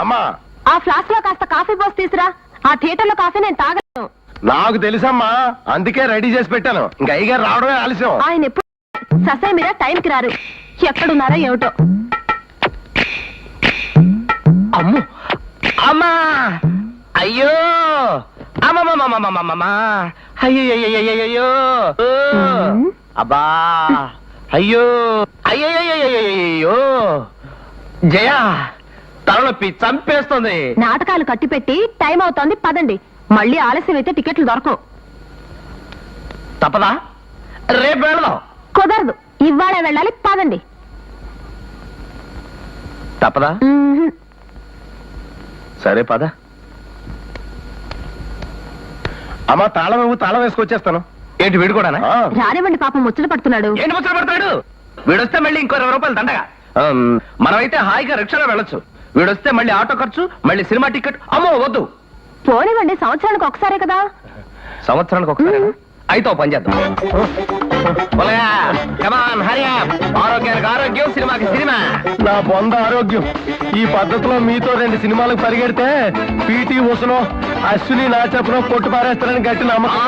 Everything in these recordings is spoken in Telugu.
అమ్మా ఆ ఫ్లాస్క్ లో కాస్త కాఫీ పోసి తీసురా. ఆ థియేటర్ లో కాఫీ నేను తాగను. నాకు తెలుసమ్మా, అందుకే రెడీ చేసి పెట్టాను. ఇంకా అయ్యగారు రావడమే ఆలస్యం. ఆయన ఎప్పుడు ససే మీద టైంకి రారు. ఎక్కడున్నారో ఏమిటో. అమ్ము అమ్మా, అయ్యో అమ్మమ్మమ్మమ్మమ్మమ్మా, అయ్యో అబ్బా, అయ్యో అయ్యో జయ, తలనొప్పి చంపేస్తుంది. నాటకాలు కట్టిపెట్టి టైం అవుతోంది, పదండి. మళ్ళీ ఆలస్యం అయితే టికెట్లు దొరకవు. తప్పదా? రేపు వెళదాం. కుదరదు, ఇవాళే వెళ్ళాలి, పదండి. తప్పదా? సరే పద. అమ్మా తాళం తాళం వేసుకొచ్చేస్తాను. ఏంటి వీడు కూడా? రానివ్వండి, పాపం ముచ్చట పడుతున్నాడు. ఏంటి ముచ్చట పడతాడు? వీడొస్తే మళ్ళీ ఇంకో 20 రూపాయలు దండగా. మనమైతే హాయిగా రిక్షాలో వెళ్ళొచ్చు. వీడొస్తే మళ్ళీ ఆటో ఖర్చు, మళ్ళీ సినిమా టికెట్. అమ్మో వద్దు. పోనివ్వండి, సంవత్సరానికి ఒకసారే కదా. సంవత్సరానికి ఒకసారి అయితే పని చేద్దాం. ఆరోగ్యానికి ఆరోగ్యం, సినిమాకి సినిమా. నా బొంద ఆరోగ్యం. ఈ పద్ధతిలో మీతో 2 సినిమాలకు పరిగెడితే పీటీ ఉసనో అశ్విని నా చెప్పనో కొట్టు పారేస్తారని గట్టి నమ్మకం.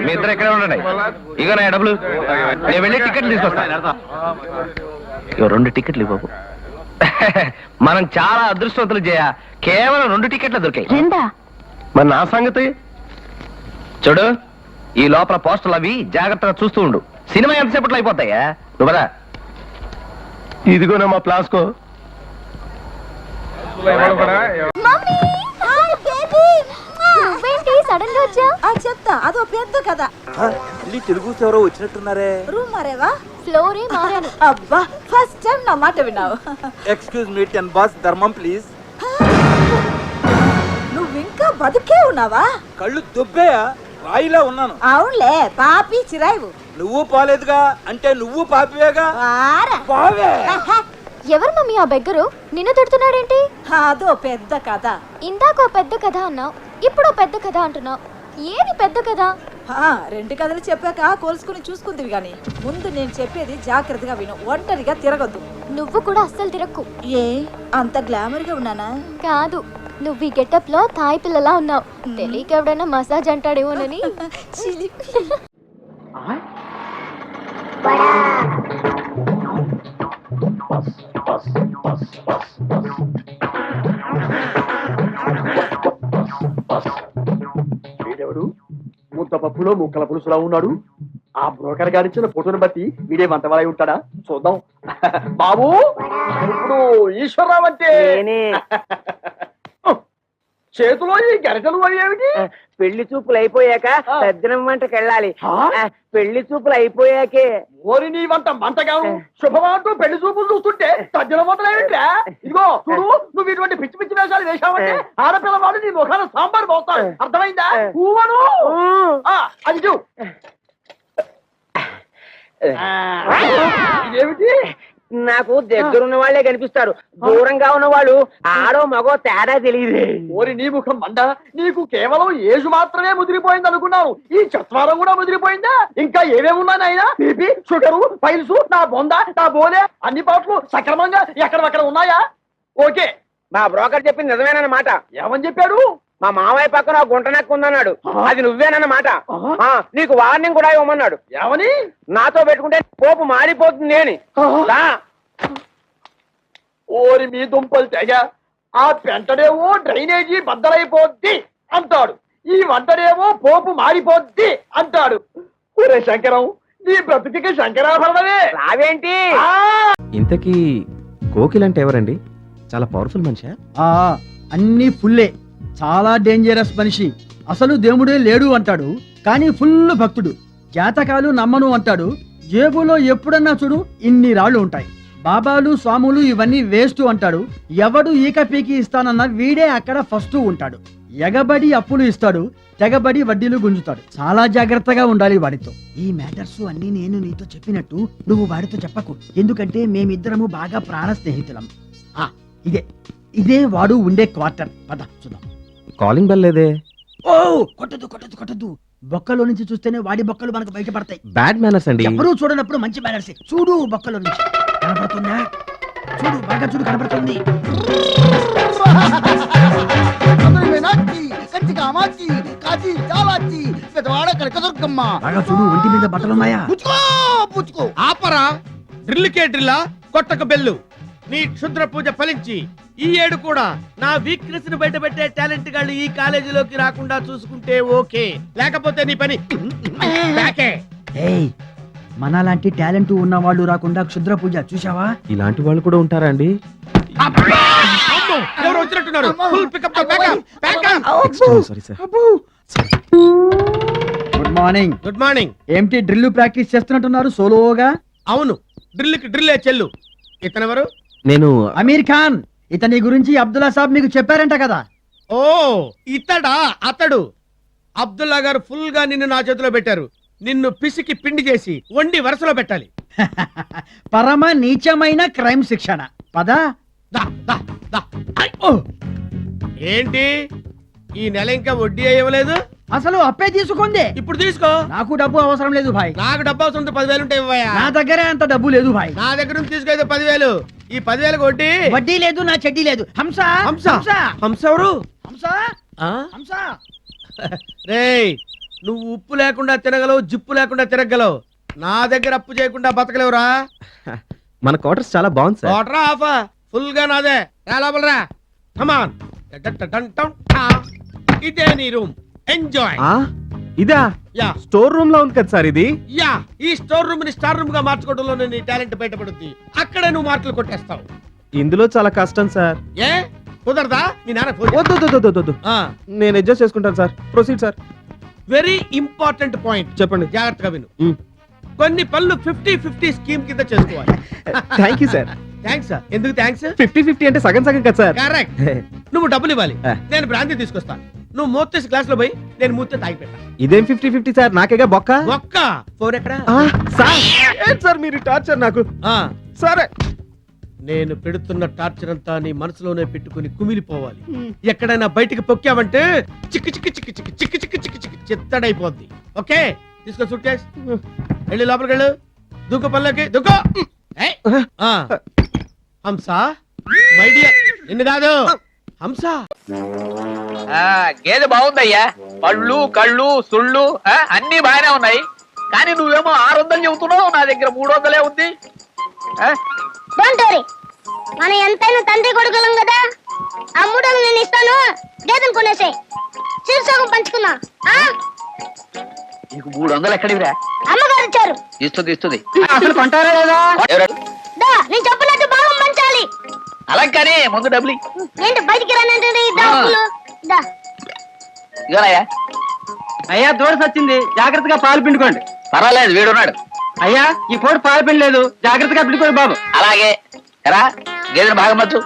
మీ ఇద్దరు ఎక్కడే ఉండండి. ఇక నా డబ్బులు నేను వెళ్ళి టికెట్లు తీసుకొస్తా. 2 టికెట్లు ఇవ్వకు. మనం చాలా అదృష్టవంతులు చేయ. కేవలం 2 టికెట్లు దొరికాయి. మరి నా సంగతి చూడు, ఈ లోపల పోస్టర్లు అవి జాగ్రత్తగా చూస్తూ ఉండు. సినిమా ఎంతసేపట్లో అయిపోతాయా? నువ్వు కదా. ఇదిగోనా మా ప్లాస్కో. చెప్తా, అదో పెద్ద కదా. తెలుగు ఎవరో వచ్చినట్టున్నారే. రూమ్ మారేవా? ఫ్లోరే మారాను. అబ్బా, ఫస్ట్ టైం నా మాట విన్నావు. ఎక్స్క్యూజ్ మీ, 10 బాస్ ధర్మం ప్లీజ్. నువ్వు ఇంకా బతికే ఉన్నావా? కళ్ళు దుబ్బేయా? రాయిలా ఉన్నాను. అవునులే, పాపి చిరాయివు. నువ్వు పోలేదుగా, అంటే నువ్వు పాపివేగా. పావే. ఎవరు మమ్మీ ఆ బెగ్గరు? నిన్ను తిడుతున్నాడేంటి? అదో పెద్ద కథ. ఇందాక పెద్ద కథ అన్నావు, ఇప్పుడు పెద్ద కథ అంటున్నావు. ఏది పెద్ద కథ? 2 కథలు చెప్పాక కోల్చుకుని చూసుకుందివి గాని ముందు నేను చెప్పేది జాగ్రత్తగా విను. ఒంటరిగా తిరగద్దు. నువ్వు కూడా అస్సలు తిరక్కు. ఏ అంత గ్లామర్ గా ఉన్నానా? కాదు, నువ్వు ఈ గెటప్ లో తాయి పిల్లలా ఉన్నావు. తెలియక ఎవడైనా మసాజ్ అంటాడేమోనని. వీడెవడు? ముద్ద పప్పులో ముక్కల పులుసులా ఉన్నాడు. ఆ బ్రోకర్ గారిచ్చిన ఫోటోను బట్టి వీడే వంటవాలై ఉంటాడా? చూద్దాం. బాబు, ఇప్పుడు ఈశ్వరరావు అంటే చేతిలో ఈ గరిటలు ఏమిటి? పెళ్లి చూపులు అయిపోయాక సజ్జనం వంటకి వెళ్ళాలి. పెళ్లి చూపులు అయిపోయాకే. ఓరి నీ వంట మంటగాను శుభమాంటూ పెళ్లి చూపులు చూస్తుంటే సజ్జన వంటలు ఏమిట్రా? ఇదిగో చూడు, నువ్వు ఇటువంటి పిచ్చి పిచ్చి వేషాలు వేశావంటే ఆడపిల్ల వాడు నీ ముఖాన సాంబార్ పోతాడు. అర్థమైందా? ఊవను అది చూ. ఇదేమిటి? నాకు దగ్గరున్న వాళ్లే కనిపిస్తారు, దూరంగా ఉన్న వాళ్ళు ఆడో మగో తేడా తెలియదు. ఓరి నీ ముఖం మండ, నీకు కేవలం ఏజు మాత్రమే ముదిరిపోయింది అనుకున్నావు. ఈ చత్వారం కూడా ముదిరిపోయిందా? ఇంకా ఏమేమున్నా నాయనా? బీపీ, షుగరు, పైల్స్, నా బొంద, నా బోలే అన్ని పాటలు సక్రమంగా ఎక్కడక్కడ ఉన్నాయా? ఓకే, మా బ్రోకర్ చెప్పింది నిజమేనన్నమాట. ఏమని చెప్పాడు? మా మావయ్య పక్కన గుంట నక్కు ఉందన్నాడు. అది నువ్వేనన్నమాట. నీకు వార్నింగ్ కూడా ఇవ్వమన్నాడు. ఏమని? నాతో పెట్టుకుంటే పోపు మారిపోతుంది అని. ఓరి మీ దుంపలు తెగ, ఆ పెంటడేమో డ్రైనేజీ బద్దలైపోద్ది అంటాడు, ఈ వంటడేమో పోపు మారిపోద్ది అంటాడు. ఒరే శంకరం, నీ బ్రతుకి శంకరాభరణమే. రావేంటి? ఇంతకీ కోకిల్ అంటే ఎవరండి? చాలా పవర్ఫుల్ మనిషా? అన్ని ఫుల్లే, చాలా డేంజరస్ మనిషి. అసలు దేవుడే లేడు అంటాడు, కానీ ఫుల్ భక్తుడు. జాతకాలు నమ్మను అంటాడు, జేబులో ఎప్పుడన్నా చూడు ఇన్ని రాళ్లు ఉంటాయి. బాబాలు స్వాములు ఇవన్నీ వేస్ట్ అంటాడు. ఎవడు ఈక పీకి ఇస్తానన్న వీడే అక్కడ ఫస్ట్ ఉంటాడు. ఎగబడి అప్పులు ఇస్తాడు, తెగబడి వడ్డీలు గుంజుతాడు. చాలా జాగ్రత్తగా ఉండాలి వాడితో. ఈ మ్యాటర్స్ అన్ని నేను నీతో చెప్పినట్టు నువ్వు వాడితో చెప్పకు, ఎందుకంటే మేమిద్దరము బాగా ప్రాణ స్నేహితులం. ఇదే వాడు ఉండే క్వార్టర్. పద చూద్దాం. కాలింగ్ బెల్ లేదే. ఓ కొట్టదు కొట్టదు కొట్టదు. బొక్కలో నుంచి చూస్తేనే వాడి బొక్కలు మనకు బయటపడతాయి. బ్యాడ్ మేనర్స్ అండి. ఎవరూ చూడనప్పుడు మంచి మేనర్స్. చూడు బొక్కలో నుంచి కనపడుతుందా? చూడు బాగా చూడు, కనపడుతుంది. బాగా చూడు, ఒంటి మీద బట్టలున్నాయా? ఆపరా డ్రిల్కే డ్రిల్లా కొట్టక బెల్లు. నీ క్షుద్ర పూజ ఫలించి ఈ ఏడు కూడా నా వీక్నెస్ ని బయటపెట్టే టాలెంట్ గాళ్ళు ఈ కాలేజీలోకి రాకుండా చూసుకుంటే ఓకే, లేకపోతే నీ పని బ్యాకే. ఏయ్, మనలాంటి టాలెంట్ ఉన్న వాళ్ళు రాకుండా క్షుద్ర పూజ చూసావా? ఇలాంటి వాళ్ళు కూడా ఉంటారా అండి? అమ్మో, ఎవరు వచ్చినట్టున్నారు. Full pickup sorry sir. Good morning. Good morning. ఏంటి డ్రిల్ ప్రాక్టీస్ చేస్తున్నట్టున్నారు సోలోగా? అవును, డ్రిల్కి డ్రిల్లే చెల్లు. ఇతనెవరు? నేను అమీర్ ఖాన్. ఇతని గురించి అబ్దుల్లా సాబ్ మీకు చెప్పారంట కదా? ఓ ఇతడా? అతడు అబ్దుల్లా గారు ఫుల్ గా నిన్ను నా చేతిలో పెట్టారు. నిన్ను పిసికి పిండి చేసి వండి వరుసలో పెట్టాలి. పరమ నీచమైన క్రైమ్ శిక్షణ. పదా దా, దా, దా. ఐ, ఓ. ఏంటి ఈ నెల ఇంకా వడ్డీ అయ్యలేదు? అసలు అప్పే తీసుకుంది. ఇప్పుడు తీసుకో. నాకు డబ్బు అవసరం లేదు భాయ్. నాకు డబ్బు అవసరం 10,000 ఉంటాయి ఇవ్వయా. నా దగ్గరే అంత డబ్బు లేదు భాయ్. నా దగ్గర నుంచి తీసుకో 10,000. ఈ 10,000 వడ్డీ. వడ్డీ లేదు, నా చెడ్డీ లేదు. హంస హంస హంస ఎవరు? హంస ఆ? హంస. రేయ్, నువ్వు ఉప్పు లేకుండా తినగలవు, జిప్పు లేకుండా తిరగలవు. నా దగ్గర అప్పు చేయకుండా బతకలేవురా. మన క్వార్టర్స్ చాలా బాగుంది సార్. వాటరా ఆఫా ఫుల్ గా నాదే. రా లోపలరా. కమాన్. ఇదే నీ రూమ్. ఎంజాయ్. ఇదా యా స్టోర్ రూమ్ లో ఉంది కదా సార్ ఇది? యా ఈ స్టోర్ రూమ్ ని స్టార్ రూమ్ గా మార్చుకోవడంలో నీ టాలెంట్ బయటపడుద్ది. అక్కడే నువ్వు మార్కులు కొట్టేస్తావు. ఇందులో చాలా కష్టం సార్. ఏ కుదరదా? మీ నాన్న ఫోన్ చేయి. వద్దు నేను అడ్జస్ట్ చేసుకుంటాను sir. Proceed sir. Very important point. చెప్పండి. జాగ్రత్తగా విను. కొన్ని పనులు 50-50 స్కీమ్ కింద చేసుకోవాలి. Thank you sir. థ్యాంక్స్. ఎందుకు థ్యాంక్స్? 50-50 అంటే సగం సగం కదా సార్. కరెక్ట్. నువ్వు డబ్బులు ఇవ్వాలి, నేను బ్రాంతి తీసుకొస్తాను. నువ్వు మూతేసి గ్లాస్ లో పోయి నేను మూతే తాగి పెట్టా. ఇదేం 50-50 సార్? నాకేగా బొక్క. ఒక్క ఫోన్ ఎక్కడా? సార్ ఏంటి సార్ మీరు టార్చర్ నాకు? సరే, నేను పెడుతున్న టార్చర్ అంతా నీ మనసులోనే పెట్టుకుని కుమిలిపోవాలి. ఎక్కడైనా బయటికి పొక్కావంటే చిక్కి చిక్కి చిక్కి చిక్కి చిక్కి చిక్కి చిక్కి చిక్కి చిత్తడైపోద్ది. ఓకే, తీసుకో సూట్ కేస్. వెళ్ళి లోపలికి వెళ్ళు. దూకు పనులకి దూకో. హంస మై డియర్, నిన్ను కాదు హంస. గేదె బాగుందయ్యా. పళ్ళు కళ్ళు సుళ్ళు అన్ని బాగానే ఉన్నాయి. కానీ నువ్వేమో 600 చెబుతున్నావు, నా దగ్గర 300 ఉంది. మనం ఎంతైనా తండ్రి కొడుకులం కదా. ఆ 300 నేను ఇస్తాను, గేదెను కొనేసే. శీర్షకం పంచుకున్నా. నీకు 300 ఎక్కడివిరా? అమ్మగారు ఇచ్చారు. ఇస్తుంది. అసలు కొంటారా లేదా? నేను చెప్పినట్టు బాగా పంచాలి. అలా కానీ ముందు డబ్బులు ఏంటి బయటికి రానంటే ఇగోనయ్యా. అయ్యా దూరం వచ్చింది, జాగ్రత్తగా పాలు పిండుకోండి. పర్వాలేదు, వీడున్నాడు. అయ్యా ఈ పూట పాలు పిండలేదు, జాగ్రత్తగా పిండుకోండి బాబు. అలాగే ఎరా, గేదెను బాగా మచ్చు.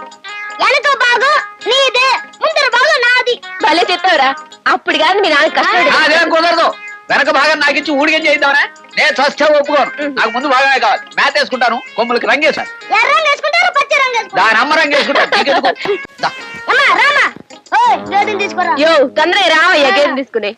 వెనక బాగా నీదే, ముందర బాగా నాది. భలే చెప్పావురా. అప్పుడు కాదు మీ నాన్న కష్టపడి. అదేం కుదరదు. వెనక భాగం నాకు ఇచ్చి ఊడిగం చేద్దామనే. నేను చస్తే ఒప్పుకోను. నాకు ముందు భాగమే కావాలి. మేత వేసుకుంటాను, కొమ్ములకి రంగేశాను. ఎర్రంగా వేసుకుంటారు, పచ్చి రంగు వేసుకుంటారు. దాని అమ్మ రంగు వేసుకుంటాను. రామా తీసుకురా. తొందరగా రావయ్యా గేదె తీసుకుని.